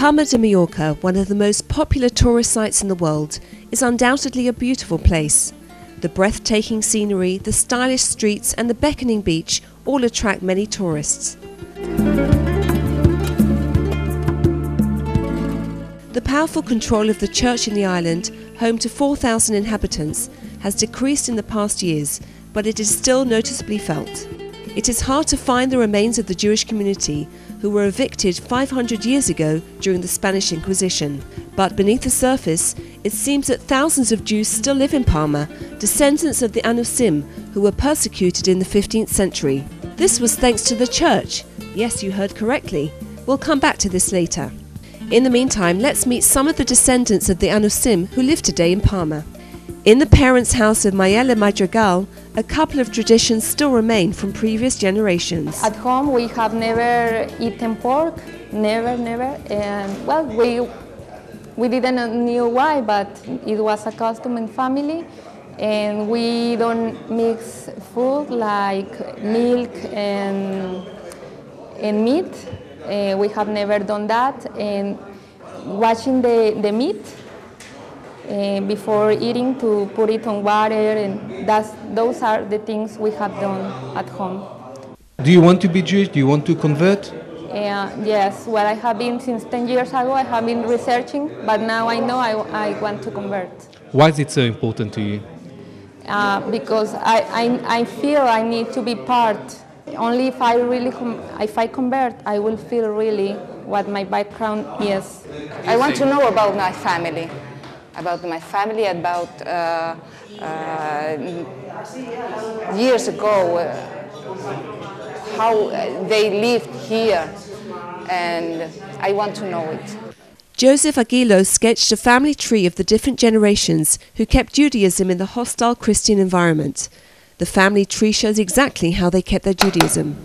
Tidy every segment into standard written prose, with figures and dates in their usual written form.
Palma de Mallorca, one of the most popular tourist sites in the world, is undoubtedly a beautiful place. The breathtaking scenery, the stylish streets and the beckoning beach all attract many tourists. The powerful control of the church in the island, home to 4,000 inhabitants, has decreased in the past years, but it is still noticeably felt. It is hard to find the remains of the Jewish community who were evicted 500 years ago during the Spanish Inquisition. But beneath the surface, it seems that thousands of Jews still live in Palma, descendants of the Anusim, who were persecuted in the 15th century. This was thanks to the church. Yes, you heard correctly. We'll come back to this later. In the meantime, let's meet some of the descendants of the Anusim who live today in Palma. In the parents' house of Mayela Madrigal, a couple of traditions still remain from previous generations. At home we have never eaten pork, never, and well, we didn't know why, but it was a custom in family, and we don't mix food like milk and meat. We have never done that, and washing the meat before eating to put it on water, and those are the things we have done at home. Do you want to be Jewish? Do you want to convert? Yes, well, I have been since 10 years ago. I have been researching, but now I know I want to convert. Why is it so important to you? Because I feel I need to be part. Only if I convert, I will feel really what my background is. I want to know about my family, years ago, how they lived here, and I want to know it. Joseph Aguilo sketched a family tree of the different generations who kept Judaism in the hostile Christian environment. The family tree shows exactly how they kept their Judaism.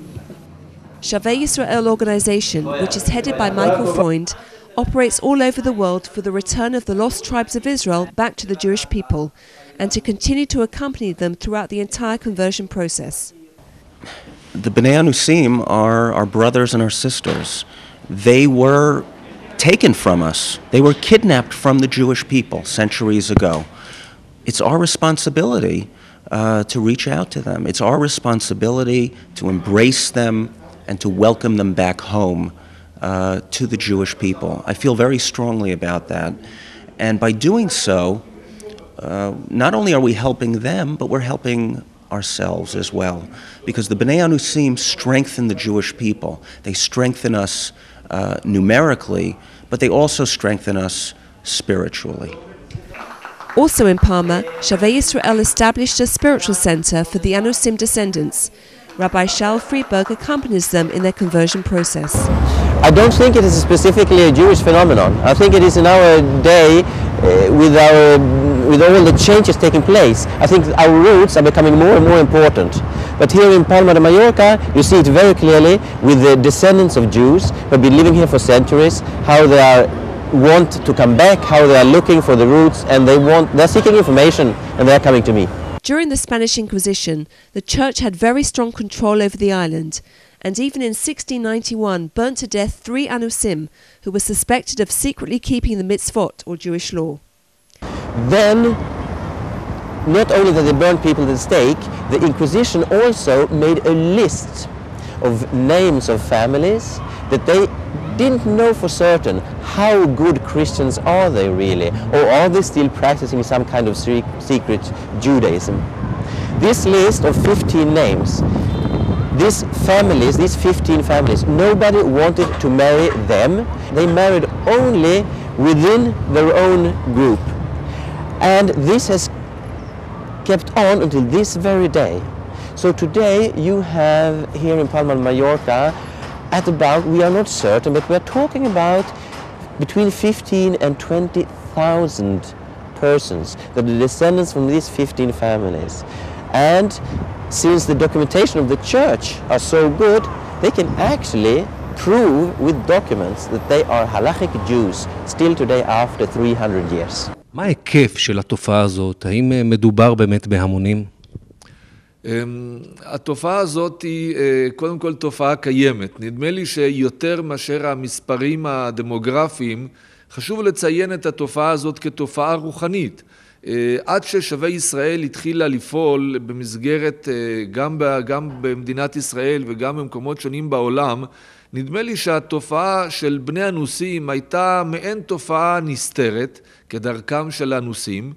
Shavei Yisrael organization, which is headed by Michael Freund, operates all over the world for the return of the lost tribes of Israel back to the Jewish people and to continue to accompany them throughout the entire conversion process. The Bnei Anusim are our brothers and our sisters. They were taken from us. They were kidnapped from the Jewish people centuries ago. It's our responsibility to reach out to them. It's our responsibility to embrace them and to welcome them back home to the Jewish people. I feel very strongly about that. And by doing so, not only are we helping them, but we're helping ourselves as well. Because the Bnei Anusim strengthen the Jewish people. They strengthen us numerically, but they also strengthen us spiritually. Also in Palma, Shavei Yisrael established a spiritual center for the Anusim descendants. Rabbi Shaul Friedberg accompanies them in their conversion process. I don't think it is specifically a Jewish phenomenon. I think it is in our day, with all the changes taking place, I think our roots are becoming more and more important. But here in Palma de Mallorca, you see it very clearly with the descendants of Jews who have been living here for centuries, how they want to come back, how they are looking for the roots, and they're seeking information, and they're coming to me. During the Spanish Inquisition, the church had very strong control over the island, and even in 1691 burnt to death 3 Anusim who were suspected of secretly keeping the mitzvot, or Jewish law. Then, not only did they burn people at the stake, the Inquisition also made a list of names of families that they didn't know for certain how good Christians are they really, or are they still practicing some kind of secret Judaism. This list of 15 names, these 15 families, nobody wanted to marry them. They married only within their own group. And this has kept on until this very day. So today you have here in Palma de Mallorca at about, we are not certain, but we are talking about between 15 and 20,000 persons that are descendants from these 15 families. And since the documentation of the church are so good, they can actually prove with documents that they are halachic Jews still today after 300 years. מה ההיקף של התופעה הזאת? האם מדובר באמת בהמונים? התופעה הזאת היא קודם כל תופעה קיימת. נדמה לי שיותר מאשר המספרים הדמוגרפיים, חשוב לציין את התופעה הזאת כתופעה רוחנית. עד ששבי ישראל התחילה לפעול במסגרת, גם במדינת ישראל וגם במקומות שונים בעולם, נדמה לי שהתופעה של בני הנוסעים הייתה מעין תופעה נסתרת, כדרכם של הנוסעים,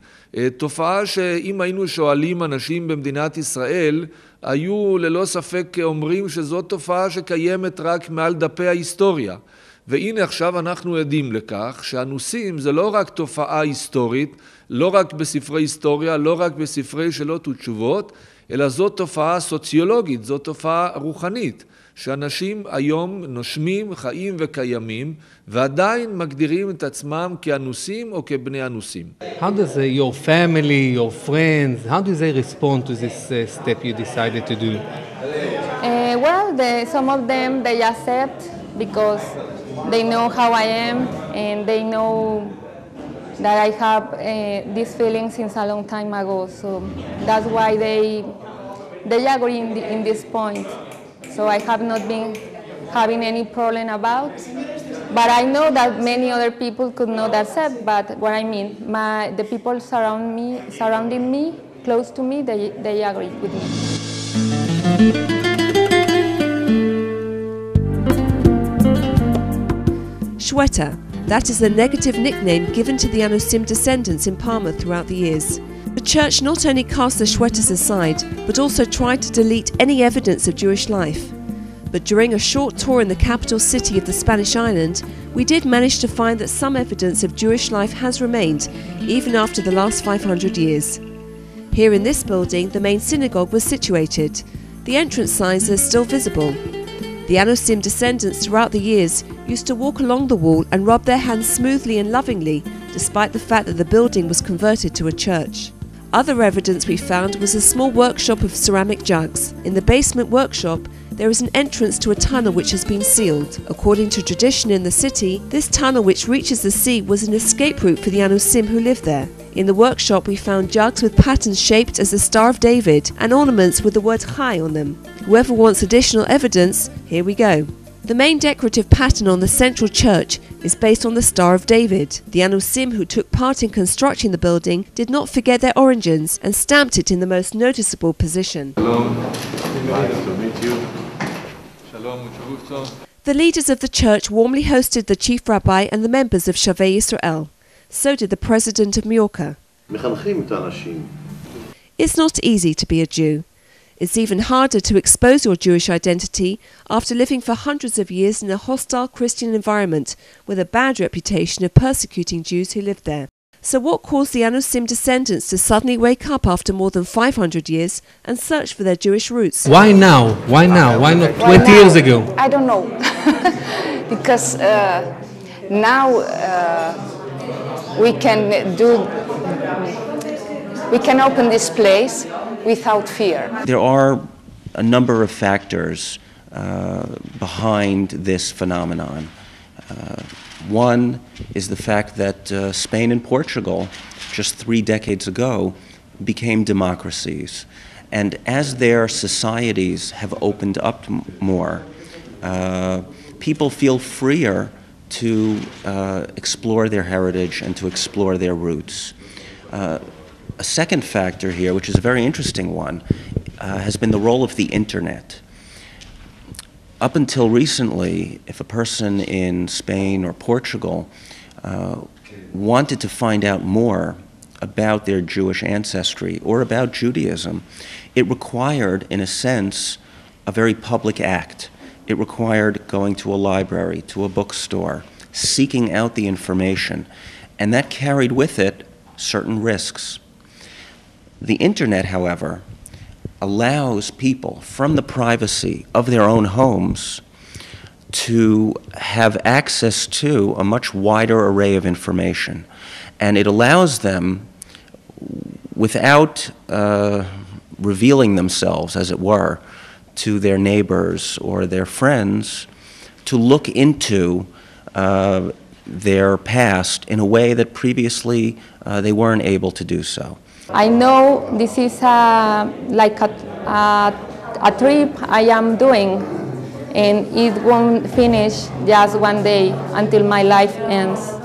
תופעה שאם היינו שואלים אנשים במדינת ישראל, היו ללא ספק אומרים שזו תופעה שקיימת רק מעל דפי ההיסטוריה. והנה עכשיו אנחנו עדים לכך שהנוסעים זה לא רק תופעה היסטורית, לא רק בספרי היסטוריה, לא רק בספרי שאלות ותשובות, אלא זו תופעה סוציולוגית, זו תופעה רוחנית, שאנשים היום נושמים, חיים וקיימים, ועדיין מגדירים את עצמם כאנוסים או כבני אנוסים. How does your family, your friends, how do they respond to this step you decided to do? Some of them, they accept because they know how I am and they know that I have this feeling since a long time ago. So that's why they agree in this point. So I have not been having any problem about. But I know that many other people could not accept. But what I mean, the people surrounding me, close to me, they agree with me. Shweta, that is the negative nickname given to the Anusim descendants in Palma throughout the years. The church not only cast the Shwetas aside, but also tried to delete any evidence of Jewish life. But during a short tour in the capital city of the Spanish island, we did manage to find that some evidence of Jewish life has remained, even after the last 500 years. Here in this building, the main synagogue was situated. The entrance signs are still visible. The Anusim descendants throughout the years used to walk along the wall and rub their hands smoothly and lovingly, despite the fact that the building was converted to a church. Other evidence we found was a small workshop of ceramic jugs. In the basement workshop, there is an entrance to a tunnel which has been sealed. According to tradition in the city, this tunnel which reaches the sea was an escape route for the Anusim who lived there. In the workshop we found jugs with patterns shaped as the Star of David and ornaments with the word Chai on them. Whoever wants additional evidence, here we go. The main decorative pattern on the central church is based on the Star of David. The Anusim who took part in constructing the building did not forget their origins and stamped it in the most noticeable position. Shalom. Nice to meet you. Shalom, mucho gusto. The leaders of the church warmly hosted the chief rabbi and the members of Shavei Yisrael. So did the president of Myorka. It's not easy to be a Jew. It's even harder to expose your Jewish identity after living for hundreds of years in a hostile Christian environment with a bad reputation of persecuting Jews who lived there. So what caused the Anusim descendants to suddenly wake up after more than 500 years and search for their Jewish roots? Why now? Why now? Why not 20 years ago? I don't know. Because now we can open this place without fear. There are a number of factors behind this phenomenon. One is the fact that Spain and Portugal, just 3 decades ago, became democracies. And as their societies have opened up more, people feel freer to explore their heritage and to explore their roots. A second factor here, which is a very interesting one, has been the role of the internet. Up until recently, if a person in Spain or Portugal wanted to find out more about their Jewish ancestry or about Judaism, it required, in a sense, a very public act. It required going to a library, to a bookstore, seeking out the information, and that carried with it certain risks. The internet, however, allows people from the privacy of their own homes to have access to a much wider array of information. And it allows them, without revealing themselves, as it were, to their neighbors or their friends, to look into their past in a way that previously they weren't able to do so. I know this is like a a trip I am doing, and it won't finish just one day until my life ends.